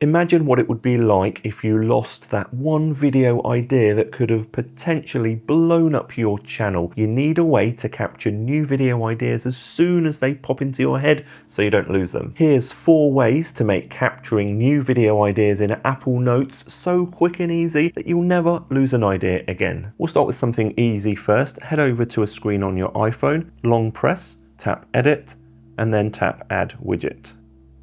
Imagine what it would be like if you lost that one video idea that could have potentially blown up your channel. You need a way to capture new video ideas as soon as they pop into your head so you don't lose them. Here's 4 ways to make capturing new video ideas in Apple Notes so quick and easy that you'll never lose an idea again. We'll start with something easy first. Head over to a screen on your iPhone, long press, tap Edit, and then tap Add Widget.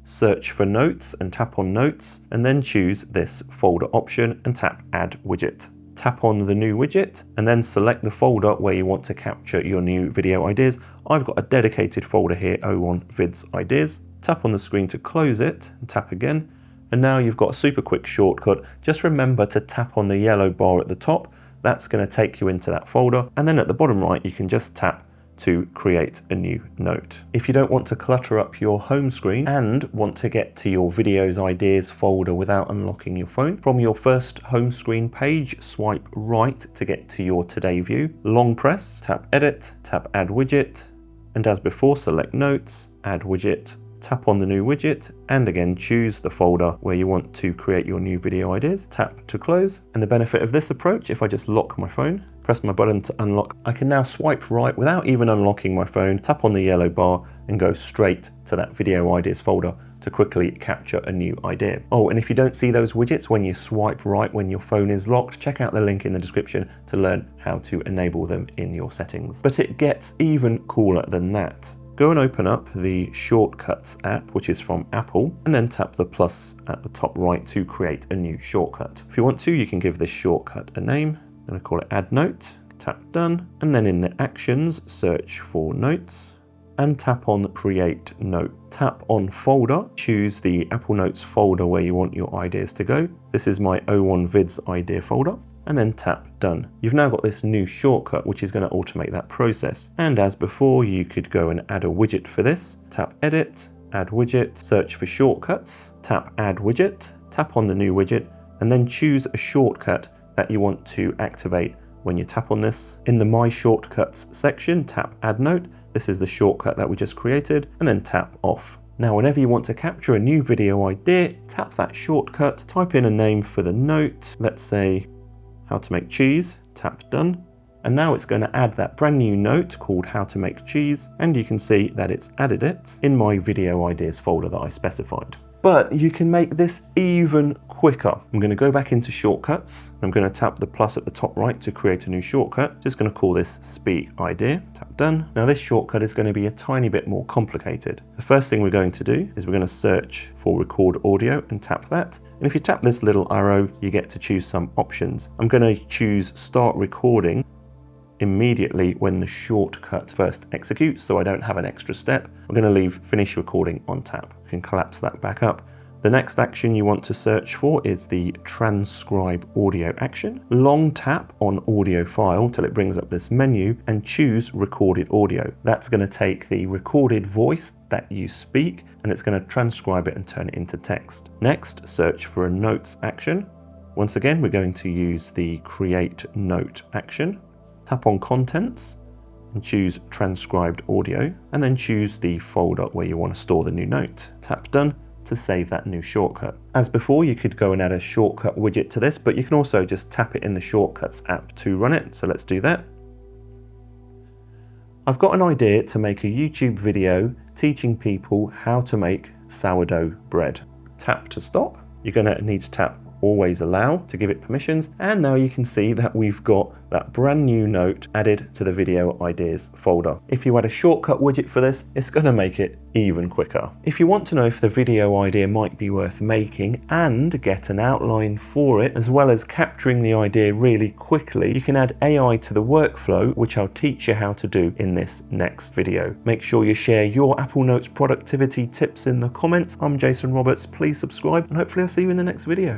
Search for Notes and tap on Notes, and then choose this folder option and tap Add Widget. Tap on the new widget and then select the folder where you want to capture your new video ideas. I've got a dedicated folder here, 01 Vids Ideas. Tap on the screen to close it and tap again. And now you've got a super quick shortcut. Just remember to tap on the yellow bar at the top. That's going to take you into that folder. And then at the bottom right, you can just tap to create a new note. If you don't want to clutter up your home screen and want to get to your videos ideas folder without unlocking your phone, from your first home screen page, swipe right to get to your today view. Long press, tap Edit, tap Add Widget, and as before, select Notes, Add Widget, tap on the new widget, and again choose the folder where you want to create your new video ideas. Tap to close. And the benefit of this approach, if I just lock my phone, press my button to unlock, I can now swipe right without even unlocking my phone, tap on the yellow bar and go straight to that video ideas folder to quickly capture a new idea. Oh, and if you don't see those widgets when you swipe right when your phone is locked, check out the link in the description to learn how to enable them in your settings. But it gets even cooler than that. Go and open up the Shortcuts app, which is from Apple, and then tap the plus at the top right to create a new shortcut. If you want to, you can give this shortcut a name. I'm going to call it Add Note, tap Done, and then in the Actions, search for Notes, and tap on Create Note. Tap on Folder, choose the Apple Notes folder where you want your ideas to go. This is my 01 Vids idea folder, and then tap Done. You've now got this new shortcut, which is going to automate that process. And as before, you could go and add a widget for this. Tap Edit, Add Widget, search for Shortcuts, tap Add Widget, tap on the new widget, and then choose a shortcut that you want to activate when you tap on this. In the My Shortcuts section, tap Add Note. This is the shortcut that we just created, and then tap Off. Now, whenever you want to capture a new video idea, tap that shortcut, type in a name for the note, let's say How to Make Cheese, tap Done. And now it's going to add that brand new note called How to Make Cheese, and you can see that it's added it in my video ideas folder that I specified. But you can make this even quicker. I'm going to go back into Shortcuts. I'm going to tap the plus at the top right to create a new shortcut. Just going to call this Speak Idea. Tap Done. Now this shortcut is going to be a tiny bit more complicated. The first thing we're going to do is we're going to search for Record Audio and tap that. And if you tap this little arrow, you get to choose some options. I'm going to choose Start Recording immediately when the shortcut first executes, so I don't have an extra step. I'm going to leave Finish Recording on tap. You can collapse that back up. The next action you want to search for is the Transcribe Audio action. Long tap on Audio File till it brings up this menu and choose Recorded Audio. That's going to take the recorded voice that you speak and it's going to transcribe it and turn it into text. Next, search for a Notes action. Once again, we're going to use the Create Note action. Tap on Contents and choose Transcribed Audio, and then choose the folder where you want to store the new note. Tap Done to save that new shortcut. As before, you could go and add a shortcut widget to this, but you can also just tap it in the Shortcuts app to run it. So let's do that. I've got an idea to make a YouTube video teaching people how to make sourdough bread. Tap to stop. You're going to need to tap Always Allow to give it permissions, and now you can see that we've got that brand new note added to the video ideas folder. If you add a shortcut widget for this, it's going to make it even quicker. If you want to know if the video idea might be worth making and get an outline for it, as well as capturing the idea really quickly, you can add AI to the workflow, which I'll teach you how to do in this next video. Make sure you share your Apple Notes productivity tips in the comments. I'm Jason Roberts. Please subscribe, and hopefully I'll see you in the next video.